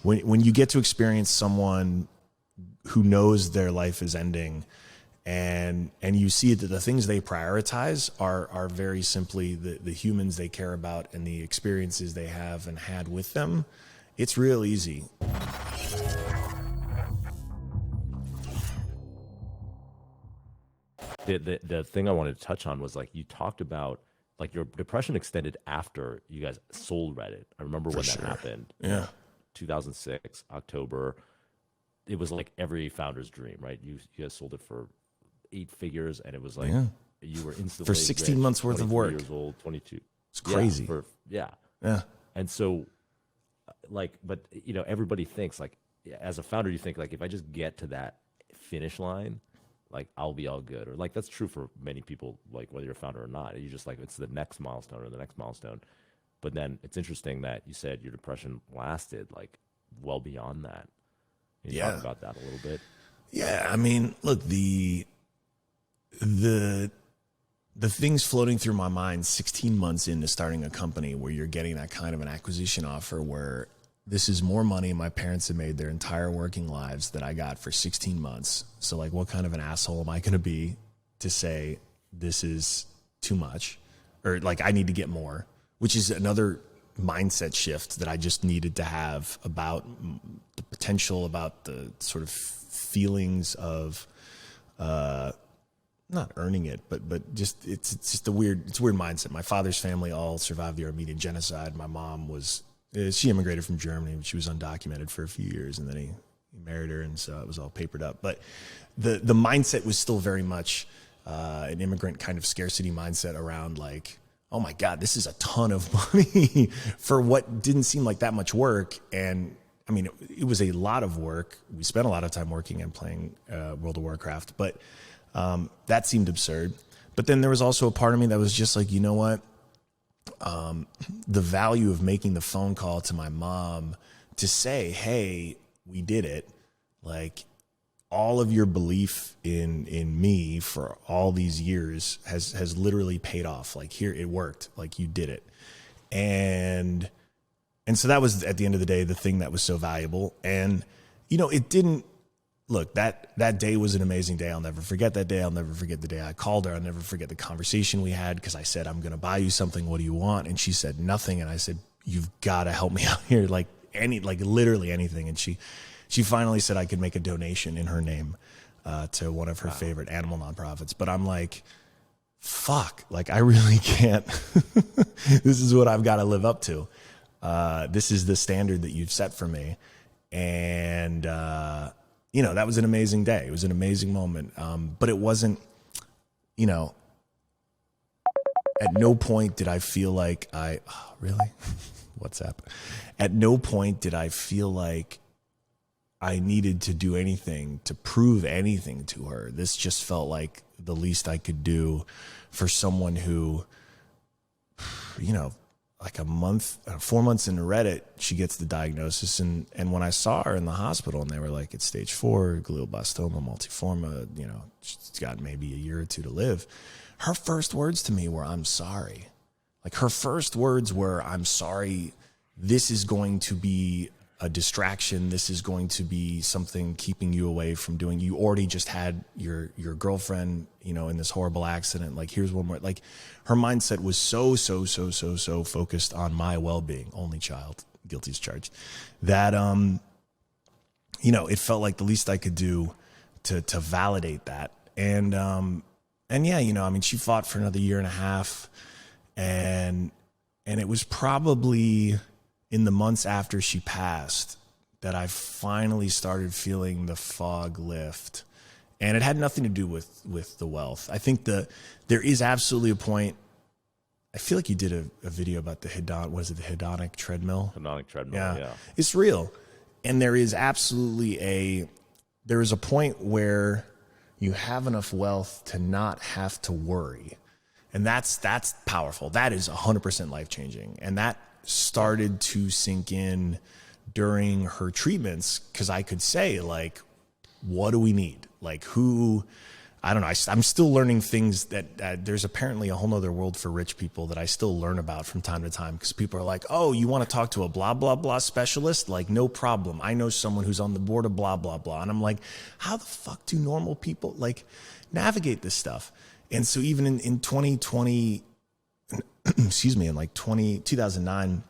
when you get to experience someone who knows their life is ending, and you see that the things they prioritize are very simply the humans they care about and the experiences they have and had with them, it's real easy. The thing I wanted to touch on was, like, you talked about, like, your depression extended after you guys sold Reddit. I remember when that happened. Yeah. 2006, October. It was like every founder's dream, right? You guys sold it for 8 figures, and it was like you were instantly for 16 months worth of work. Years old, 22. It's crazy. Yeah. And so, like, but you know, everybody thinks, like, as a founder, you think, like, if I just get to that finish line, like, I'll be all good. Or, like, that's true for many people, like, whether you're a founder or not. You just, like, it's the next milestone or the next milestone. But then it's interesting that you said your depression lasted, like, well beyond that. Can you talk about that a little bit? Yeah, I mean, look, the things floating through my mind 16 months into starting a company where you're getting that kind of an acquisition offer where this is more money my parents have made their entire working lives that I got for 16 months. So, like, what kind of an asshole am I going to be to say this is too much, or, like, I need to get more, which is another mindset shift that I just needed to have about the potential, about the sort of feelings of not earning it, but just it's just a weird mindset. My father's family all survived the Armenian genocide. My mom she immigrated from Germany, but she was undocumented for a few years, and then he married her, and so it was all papered up. But the mindset was still very much an immigrant kind of scarcity mindset around, like, oh my God, this is a ton of money for what didn't seem like that much work. And I mean, it was a lot of work. We spent a lot of time working and playing World of Warcraft, but that seemed absurd. But then there was also a part of me that was just like, you know what? The value of making the phone call to my mom to say, hey, we did it. Like, all of your belief in me for all these years has literally paid off. Like, here, it worked. Like, you did it. And so that was, at the end of the day, the thing that was so valuable. And, you know, it didn't, look, that day was an amazing day. I'll never forget that day. I'll never forget the day I called her. I'll never forget the conversation we had, because I said, I'm going to buy you something. What do you want? And she said nothing. And I said, you've got to help me out here. Like, literally anything. And she finally said I could make a donation in her name to one of her favorite animal nonprofits. But I'm like, fuck, like, I really can't. This is what I've got to live up to. This is the standard that you've set for me. And, you know, that was an amazing day. It was an amazing moment. But it wasn't, you know, at no point did I feel like really? WhatsApp. At no point did I feel like I needed to do anything to prove anything to her. This just felt like the least I could do for someone who, you know, like 4 months into Reddit, she gets the diagnosis. And when I saw her in the hospital and they were like, it's stage 4, glioblastoma multiforme, you know, she's got maybe a year or two to live. Her first words to me were, I'm sorry. Like, her first words were, I'm sorry. This is going to be a distraction. This is going to be something keeping you away from doing. You already just had your girlfriend, you know, in this horrible accident. Like, here's one more. Like, her mindset was so focused on my well-being. Only child, guilty as charged. That, you know, it felt like the least I could do to validate that. And yeah, you know, I mean, she fought for another year and a half, and it was probably in the months after she passed that I finally started feeling the fog lift. And it had nothing to do with the wealth. I think there is absolutely a point. I feel like you did a video about the hedonic treadmill? Hedonic treadmill, yeah. It's real. And there is absolutely there is a point where you have enough wealth to not have to worry. And that's powerful. That is 100% life-changing. And that started to sink in during her treatments, because I could say, like, what do we need? Like, I don't know. I'm still learning things that there's apparently a whole nother world for rich people that I still learn about from time to time, because people are like, oh, you want to talk to a blah, blah, blah specialist? Like, no problem. I know someone who's on the board of blah, blah, blah. And I'm like, how the fuck do normal people like navigate this stuff? And so even in 2020, excuse me, in like 2009,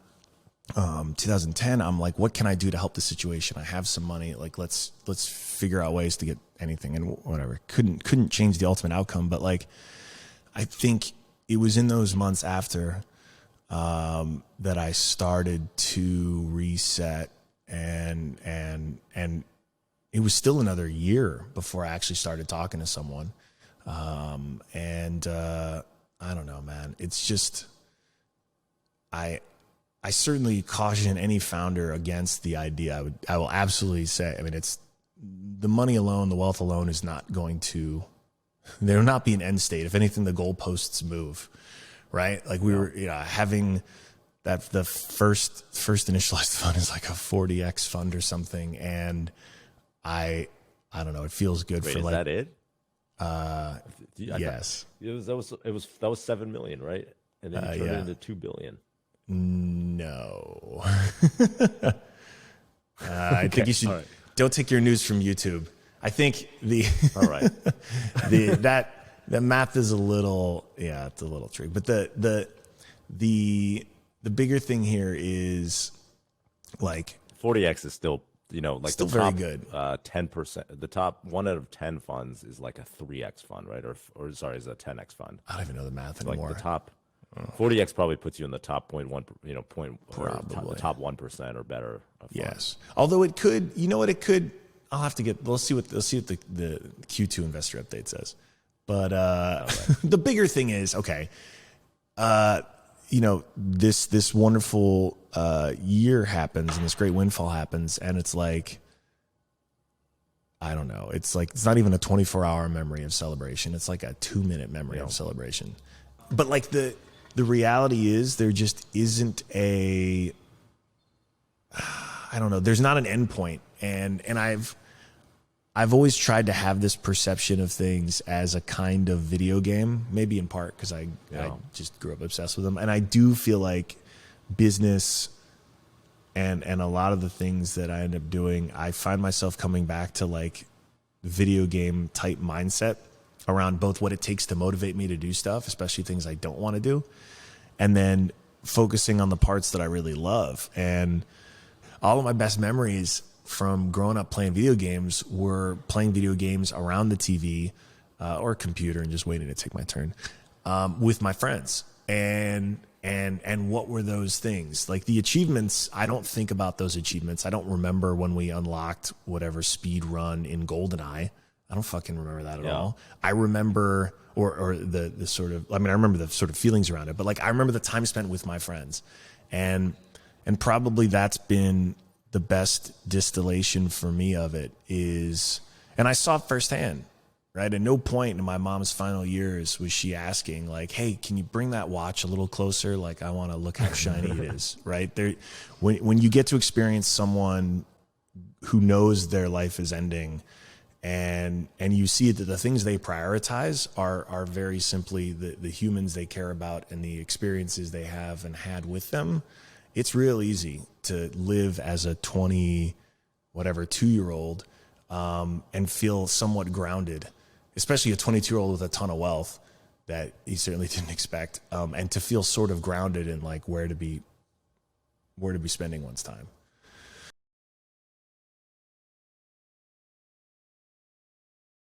2010, I'm like, what can I do to help the situation? I have some money. Like, let's figure out ways to get anything, and whatever. Couldn't change the ultimate outcome, but like, I think it was in those months after that I started to reset, and it was still another year before I actually started talking to someone. I don't know, man. It's just, I certainly caution any founder against the idea. I will absolutely say, I mean, it's the money alone, the wealth alone is not going to, there will not be an end state. If anything, the goalposts move, right? Like we were, having that, the first initialized fund is like a 40x fund or something. And I don't know, it feels good. Wait, for is like, that it? Yes. That was 7 million, right? And then you turned it into 2 billion. No. I think you should don't take your news from YouTube. I think all right. the math is a little, it's a little tricky. But the bigger thing here is like 40x is still, like still the top, very good. 10%, the top 1 out of 10 funds is like a 3x fund, right? Or sorry, is a 10x fund. I don't even know the math anymore. Like the top 40x probably puts you in the top 0.1, Probably. the top 1% or better. Yes. Although it could, it could, I'll have to let's see what the Q2 investor update says. But the bigger thing is, okay, this wonderful year happens and this great windfall happens, and it's like, I don't know, it's like, it's not even a 24-hour memory of celebration. It's like a 2-minute memory of celebration. But like the reality is, there just isn't I don't know, there's not an end point. And I've always tried to have this perception of things as a kind of video game, maybe in part because I just grew up obsessed with them. And I do feel like business and a lot of the things that I end up doing, I find myself coming back to like video game type mindset around both what it takes to motivate me to do stuff, especially things I don't want to do, and then focusing on the parts that I really love. And all of my best memories from growing up playing video games were playing video games around the TV or computer and just waiting to take my turn with my friends. And what were those things? Like the achievements, I don't think about those achievements. I don't remember when we unlocked whatever speed run in GoldenEye. I don't fucking remember that at all. I remember, or the sort of, I remember the sort of feelings around it, but like I remember the time spent with my friends, and probably that's been the best distillation for me of it is, and I saw it firsthand, right? At no point in my mom's final years was she asking like, hey, can you bring that watch a little closer? Like, I want to look how shiny it is, right? There, when you get to experience someone who knows their life is ending, and you see that the things they prioritize are very simply the humans they care about and the experiences they have and had with them, it's real easy to live as a 2-year-old and feel somewhat grounded, especially a 22-year-old with a ton of wealth that he certainly didn't expect, and to feel sort of grounded in like where to be spending one's time.